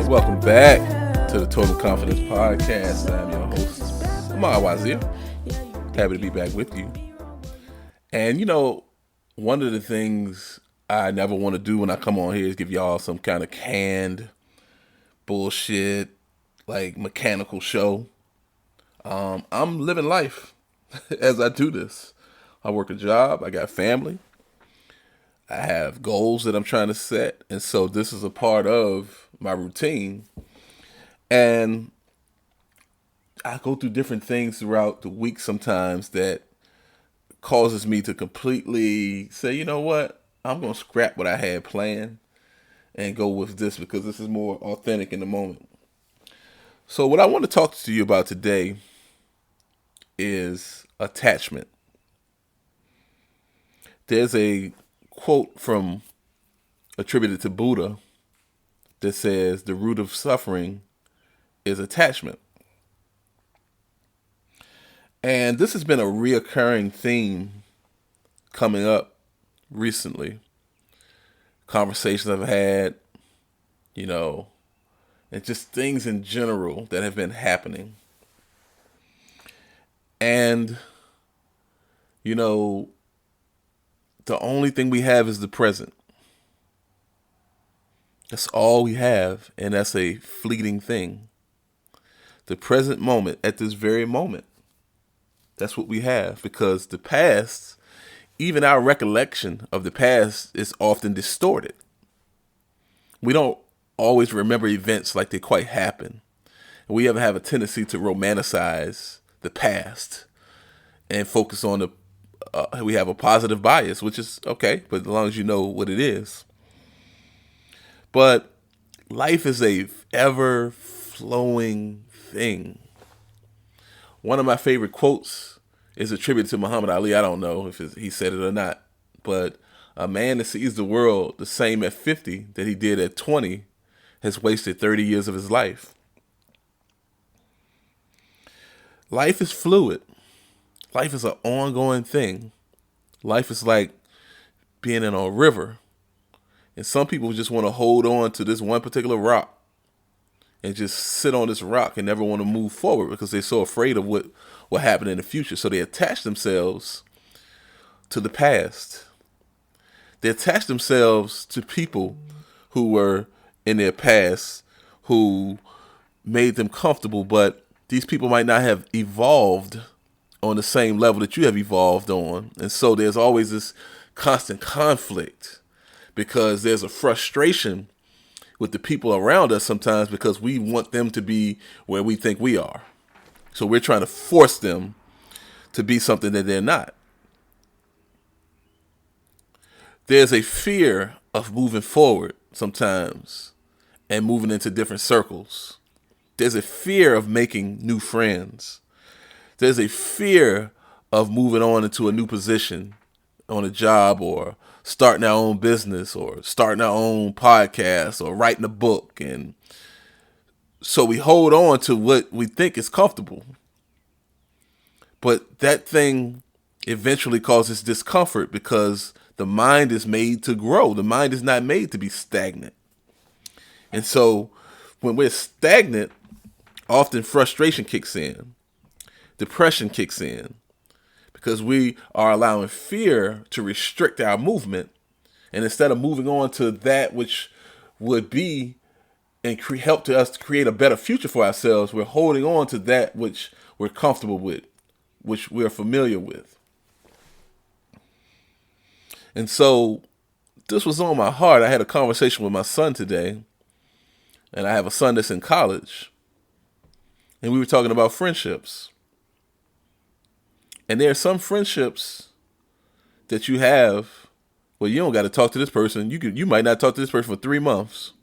Welcome back to the Total Confidence Podcast. I'm your host, Ahmad Wazir. Happy to be back with you. And one of the things I never want to do when I come on here is give y'all some kind of canned bullshit, like mechanical show. I'm living life as I do this. I work a job, I got family, I have goals that I'm trying to set, and so this is a part of my routine. And I go through different things throughout the week sometimes that causes me to completely say, you know what, I'm going to scrap what I had planned and go with this because this is more authentic in the moment. So what I want to talk to you about today is attachment. There's a quote from attributed to Buddha that says the root of suffering is attachment. And this has been a reoccurring theme coming up recently. Conversations I've had, and just things in general that have been happening. And, the only thing we have is the present. That's all we have, and that's a fleeting thing. The present moment, at this very moment, that's what we have, because the past, even our recollection of the past, is often distorted. We don't always remember events like they quite happen. We have a tendency to romanticize the past and focus on we have a positive bias, which is okay, but as long as you know what it is. But life is a ever-flowing thing. One of my favorite quotes is attributed to Muhammad Ali. I don't know if he said it or not, but a man that sees the world the same at 50 that he did at 20 has wasted 30 years of his life. Life is fluid. Life is an ongoing thing. Life is like being in a river. And some people just want to hold on to this one particular rock and just sit on this rock and never want to move forward because they're so afraid of what will happen in the future. So they attach themselves to the past. They attach themselves to people who were in their past who made them comfortable, but these people might not have evolved on the same level that you have evolved on. And so there's always this constant conflict because there's a frustration with the people around us sometimes because we want them to be where we think we are. So we're trying to force them to be something that they're not. There's a fear of moving forward sometimes and moving into different circles. There's a fear of making new friends. There's a fear of moving on into a new position on a job or starting our own business or starting our own podcast or writing a book. And so we hold on to what we think is comfortable. But that thing eventually causes discomfort because the mind is made to grow. The mind is not made to be stagnant. And so when we're stagnant, often frustration kicks in. Depression kicks in because we are allowing fear to restrict our movement. And instead of moving on to that which would be and help to us to create a better future for ourselves, we're holding on to that which we're comfortable with, which we're familiar with. And so this was on my heart. I had a conversation with my son today, and I have a son that's in college, and we were talking about friendships. And there are some friendships that you have where you don't got to talk to this person. You might not talk to this person for 3 months.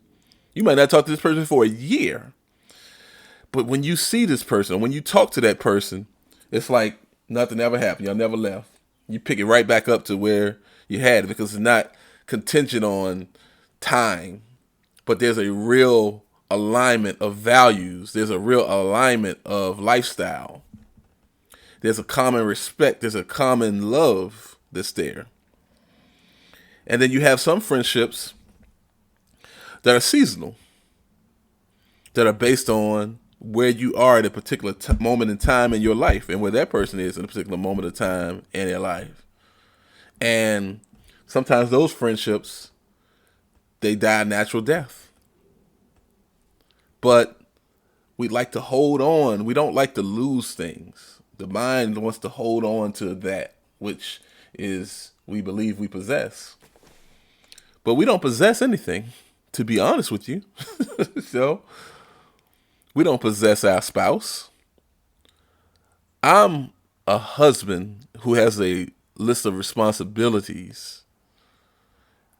You might not talk to this person for a year. But when you see this person, when you talk to that person, it's like nothing ever happened. Y'all never left. You pick it right back up to where you had it because it's not contingent on time, but there's a real alignment of values. There's a real alignment of lifestyle. There's a common respect. There's a common love that's there. And then you have some friendships that are seasonal. that are based on where you are at a particular moment in time in your life and where that person is in a particular moment of time in their life. And sometimes those friendships, they die a natural death. But we like to hold on. We don't like to lose things. The mind wants to hold on to that which is we believe we possess. But we don't possess anything, to be honest with you. So we don't possess our spouse. I'm a husband who has a list of responsibilities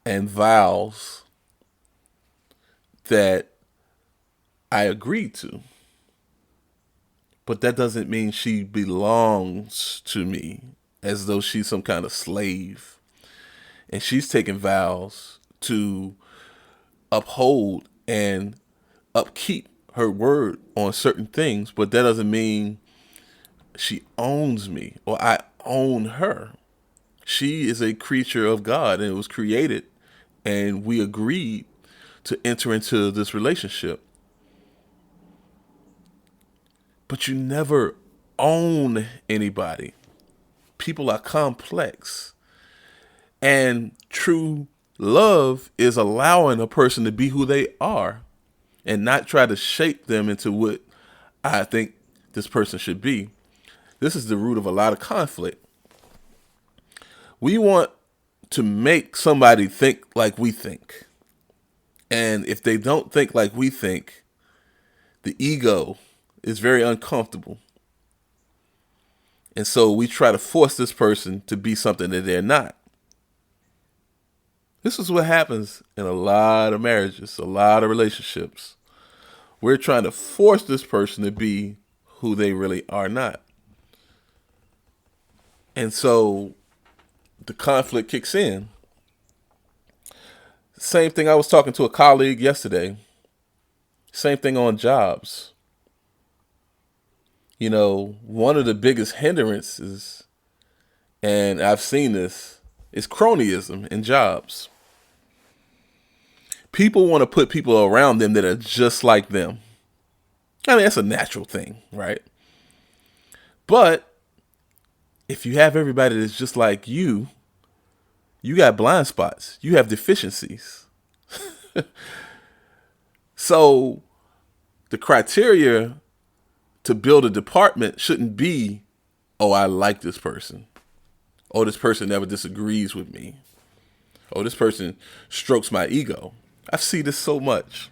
and vows that I agreed to. But that doesn't mean she belongs to me as though she's some kind of slave. And she's taking vows to uphold and upkeep her word on certain things, but that doesn't mean she owns me or I own her. She is a creature of God and it was created, and we agreed to enter into this relationship. But you never own anybody. People are complex. And true love is allowing a person to be who they are and not try to shape them into what I think this person should be. This is the root of a lot of conflict. We want to make somebody think like we think. And if they don't think like we think, the ego is very uncomfortable. And so we try to force this person to be something that they're not. This is what happens in a lot of marriages, a lot of relationships. We're trying to force this person to be who they really are not. And so the conflict kicks in. Same thing, I was talking to a colleague yesterday. Same thing on jobs. You know, one of the biggest hindrances, and I've seen this, is cronyism in jobs. People want to put people around them that are just like them. I mean, that's a natural thing, right? But if you have everybody that's just like you got blind spots. You have deficiencies. So the criteria to build a department shouldn't be, oh, I like this person. Oh, this person never disagrees with me. Oh, this person strokes my ego. I see this so much.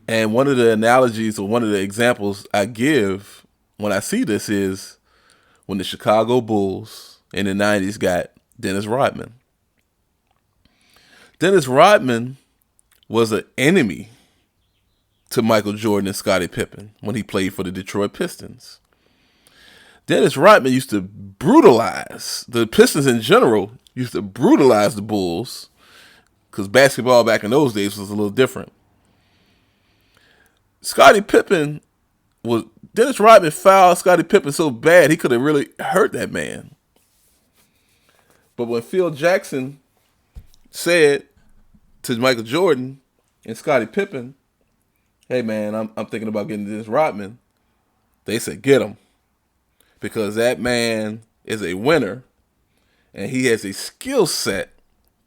And one of the analogies or one of the examples I give when I see this is when the Chicago Bulls in the 90s got Dennis Rodman. Dennis Rodman was an enemy to Michael Jordan and Scottie Pippen when he played for the Detroit Pistons. Dennis Rodman used to brutalize the Pistons in general, used to brutalize the Bulls, because basketball back in those days was a little different. Dennis Rodman fouled Scottie Pippen so bad he could have really hurt that man. But when Phil Jackson said to Michael Jordan and Scottie Pippen, hey man, I'm thinking about getting Dennis Rodman, they said get him. Because that man is a winner and he has a skill set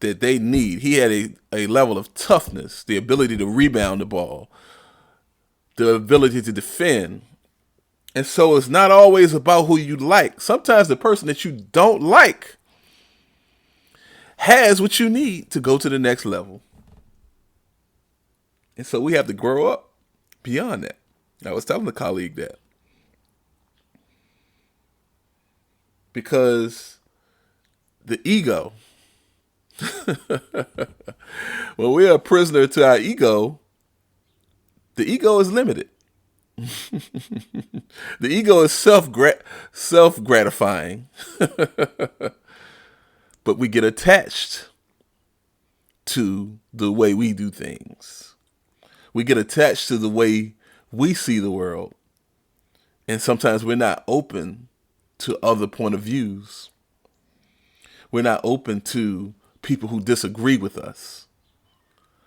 that they need. He had a level of toughness, the ability to rebound the ball, the ability to defend. And so it's not always about who you like. Sometimes the person that you don't like has what you need to go to the next level. And so we have to grow up beyond that. I was telling a colleague that. Because the ego, when we are a prisoner to our ego, the ego is limited. The ego is self-gratifying. But we get attached to the way we do things. We get attached to the way we see the world. And sometimes we're not open to other point of views. We're not open to people who disagree with us.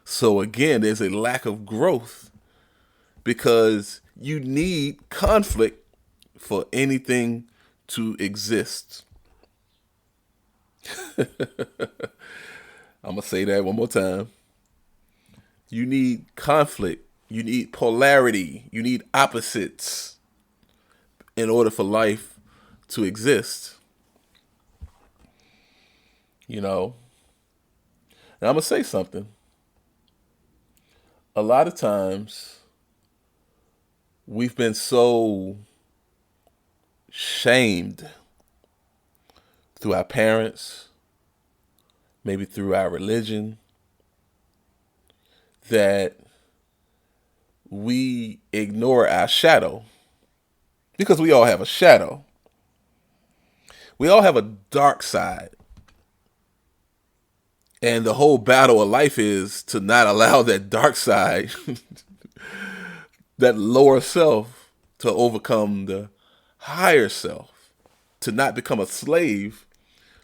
So again, there's a lack of growth because you need conflict for anything to exist. I'm going to say that one more time. You need conflict. You need polarity. You need opposites in order for life to exist. You know, and I'm going to say something. A lot of times we've been so shamed through our parents, maybe through our religion, that we ignore our shadow, because we all have a shadow. We all have a dark side. And the whole battle of life is to not allow that dark side, that lower self, to overcome the higher self, to not become a slave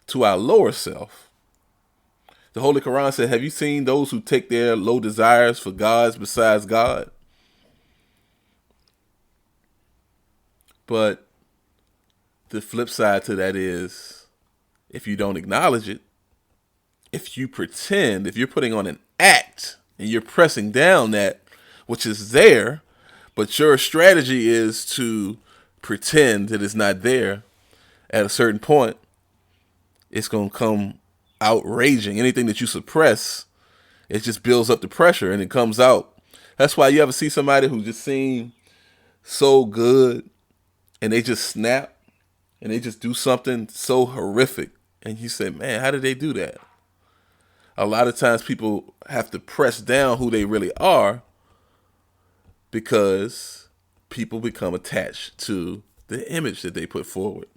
to our lower self. The Holy Quran said, have you seen those who take their low desires for gods besides God? But the flip side to that is, if you don't acknowledge it, if you pretend, if you're putting on an act and you're pressing down that which is there, but your strategy is to pretend that it's not there, at a certain point, it's going to come out raging. Anything that you suppress, it just builds up the pressure and it comes out. That's why you ever see somebody who just seemed so good and they just snap and they just do something so horrific. And you say, man, how did they do that? A lot of times people have to press down who they really are because people become attached to the image that they put forward.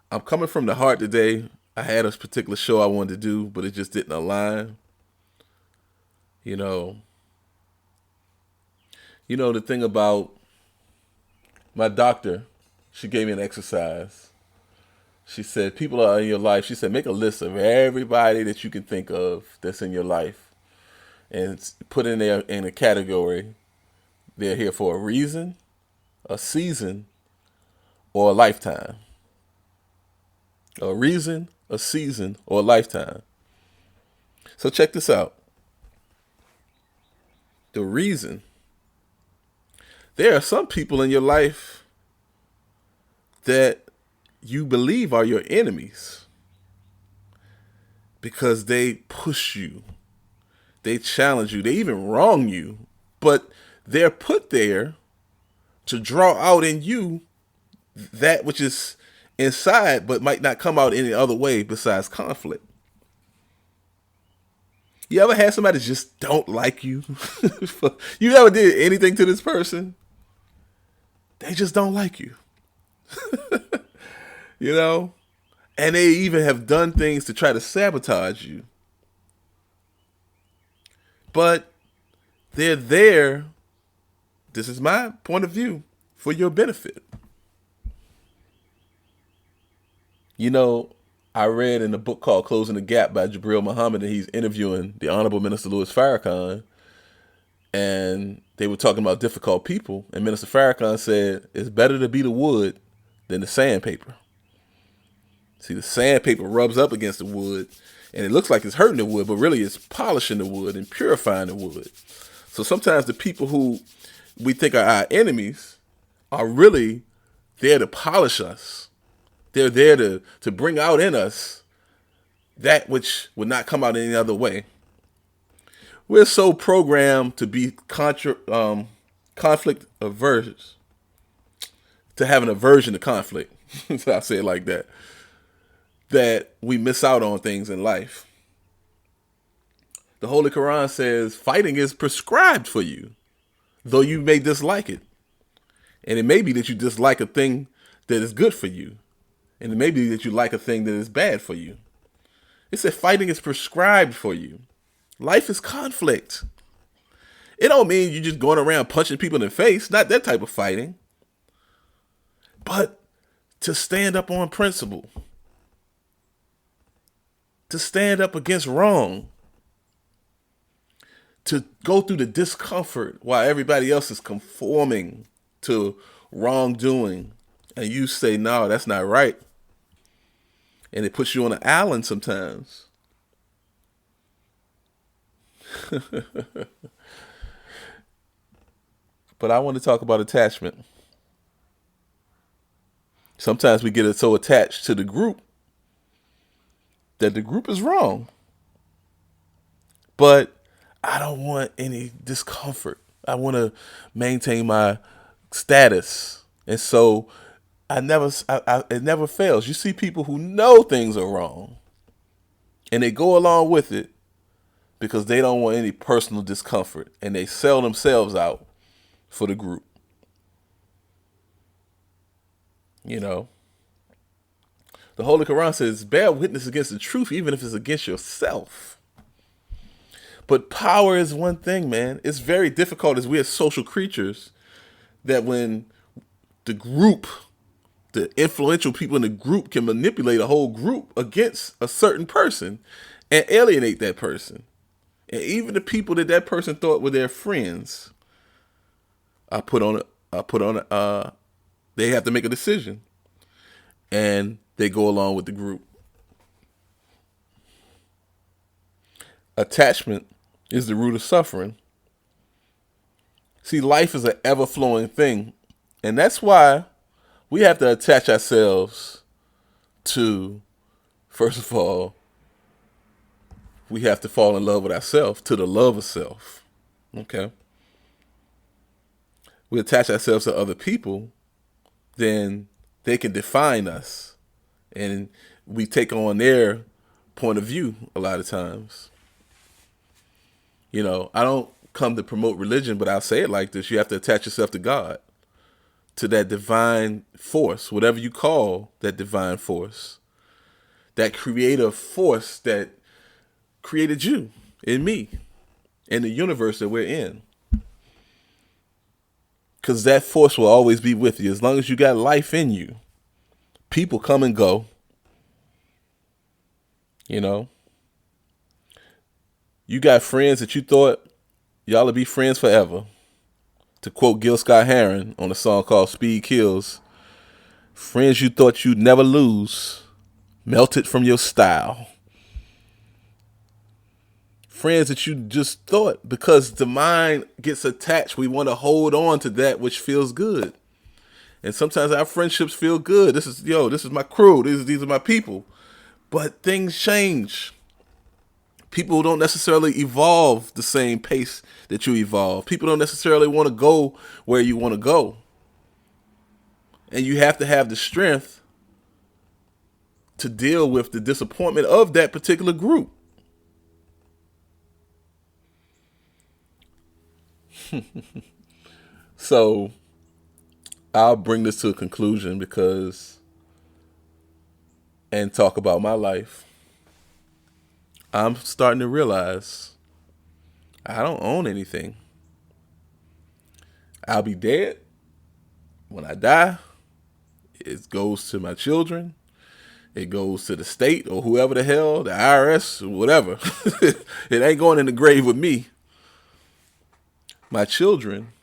I'm coming from the heart today. I had a particular show I wanted to do, but it just didn't align. You know, the thing about my doctor, she gave me an exercise. She said, people are in your life. She said, make a list of everybody that you can think of that's in your life and put in there in a category. They're here for a reason, a season, or a lifetime. A reason, a season, or a lifetime. So check this out. The reason. There are some people in your life that you believe are your enemies because they push you, they challenge you, they even wrong you, but they're put there to draw out in you that which is inside but might not come out any other way besides conflict. You ever had somebody just don't like you? You never did anything to this person, they just don't like you. You know? And they even have done things to try to sabotage you. But they're there, this is my point of view, for your benefit. You know, I read in a book called Closing the Gap by Jabril Muhammad, and he's interviewing the Honorable Minister Louis Farrakhan. And they were talking about difficult people. And Minister Farrakhan said, it's better to be the wood than the sandpaper. See, the sandpaper rubs up against the wood, and it looks like it's hurting the wood, but really it's polishing the wood and purifying the wood. So sometimes the people who we think are our enemies are really there to polish us. They're there to bring out in us that which would not come out any other way. We're so programmed to be conflict averse, to have an aversion to conflict. So I say it like that. That we miss out on things in life. The Holy Quran says fighting is prescribed for you, though you may dislike it. And it may be that you dislike a thing that is good for you. And it may be that you like a thing that is bad for you. It said fighting is prescribed for you. Life is conflict. It don't mean you just going around punching people in the face. Not that type of fighting. But to stand up on principle. To stand up against wrong. to go through the discomfort while everybody else is conforming to wrongdoing, and you say, no, that's not right. And it puts you on an island sometimes. But I want to talk about attachment. Sometimes we get so attached to the group that the group is wrong. But I don't want any discomfort. I want to maintain my status. And so it never fails. You see people who know things are wrong and they go along with it because they don't want any personal discomfort, and they sell themselves out for the group. You know, the Holy Quran says, bear witness against the truth, even if it's against yourself. But power is one thing, man. It's very difficult as we are social creatures that when the group, the influential people in the group can manipulate a whole group against a certain person and alienate that person. And even the people that person thought were their friends, they have to make a decision. And they go along with the group. Attachment is the root of suffering. See, life is an ever-flowing thing. And that's why we have to attach ourselves to, first of all, we have to fall in love with ourselves, to the love of self. Okay? We attach ourselves to other people, then they can define us. And we take on their point of view a lot of times. You know, I don't come to promote religion, but I'll say it like this. You have to attach yourself to God, to that divine force, whatever you call that divine force, that creative force that created you and me and the universe that we're in. Because that force will always be with you. As long as you got life in you, people come and go. You know, you got friends that you thought y'all would be friends forever. To quote Gil Scott-Heron on a song called Speed Kills, friends you thought you'd never lose melted from your style. Friends that you just thought, because the mind gets attached, we want to hold on to that which feels good. And sometimes our friendships feel good. This is my crew. These are my people. But things change. People don't necessarily evolve the same pace that you evolve. People don't necessarily want to go where you want to go. And you have to have the strength to deal with the disappointment of that particular group. So I'll bring this to a conclusion and talk about my life. I'm starting to realize I don't own anything. I'll be dead. When I die, it goes to my children. It goes to the state or whoever the hell, the IRS, or whatever. It ain't going in the grave with me. My children,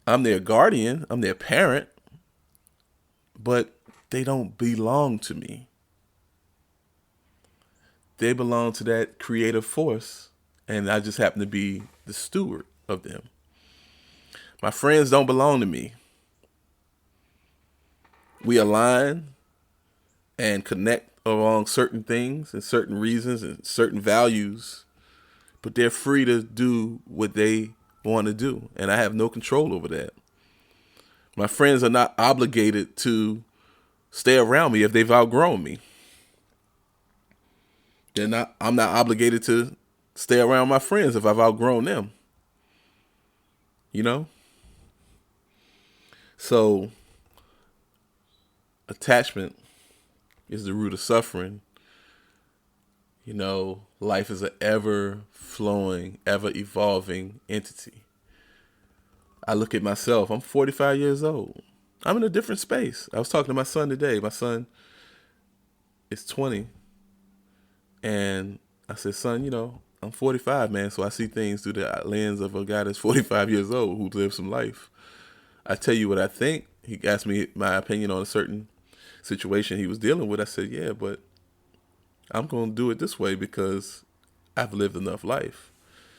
I'm their guardian, I'm their parent, but they don't belong to me. They belong to that creative force, and I just happen to be the steward of them. My friends don't belong to me. We align and connect along certain things and certain reasons and certain values, but they're free to do what they want to do, and I have no control over that. My friends are not obligated to stay around me if they've outgrown me. I'm not obligated to stay around my friends if I've outgrown them. You know? So, attachment is the root of suffering. You know, life is an ever-flowing, ever-evolving entity. I look at myself. I'm 45 years old. I'm in a different space. I was talking to my son today. My son is 20. And I said, son, I'm 45, man, so I see things through the lens of a guy that's 45 years old who lived some life. I tell you what I think. He asked me my opinion on a certain situation he was dealing with. I said, yeah, but I'm going to do it this way because I've lived enough life.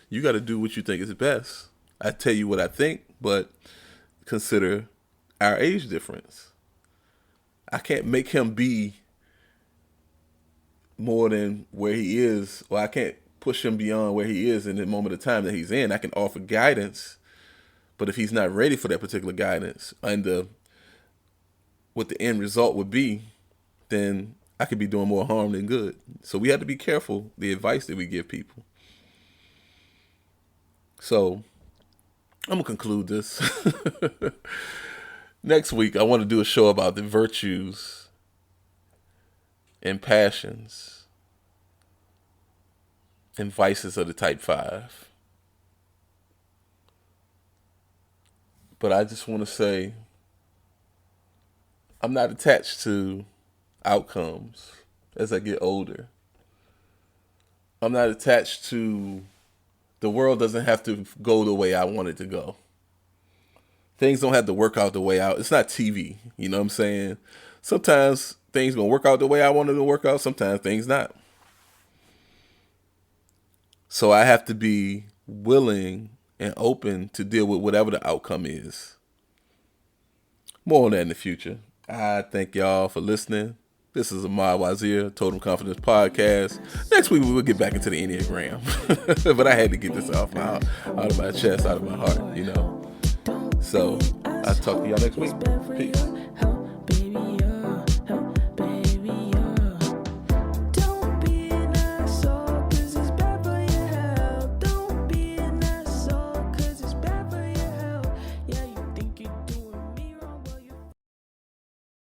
You got to do what you think is best. I tell you what I think, but consider our age difference. I can't make him be more than where he is, or I can't push him beyond where he is in the moment of time that he's in. I can offer guidance, but if he's not ready for that particular guidance and what the end result would be, then I could be doing more harm than good. So we have to be careful the advice that we give people. So I'm going to conclude this. Next week, I want to do a show about the virtues and passions and vices of the type 5. But I just want to say, I'm not attached to outcomes as I get older. I'm not attached to the world doesn't have to go the way I want it to go. Things don't have to work out the way out. It's not TV. You know what I'm saying? Sometimes things going to work out the way I want it to work out. Sometimes things not. So I have to be willing and open to deal with whatever the outcome is. More on that in the future. I thank y'all for listening. This is Ahmad Wazir, Totem Confidence Podcast. Next week, we will get back into the Enneagram. But I had to get this out of my chest, out of my heart, you know. So, I'll talk to y'all next week. Peace.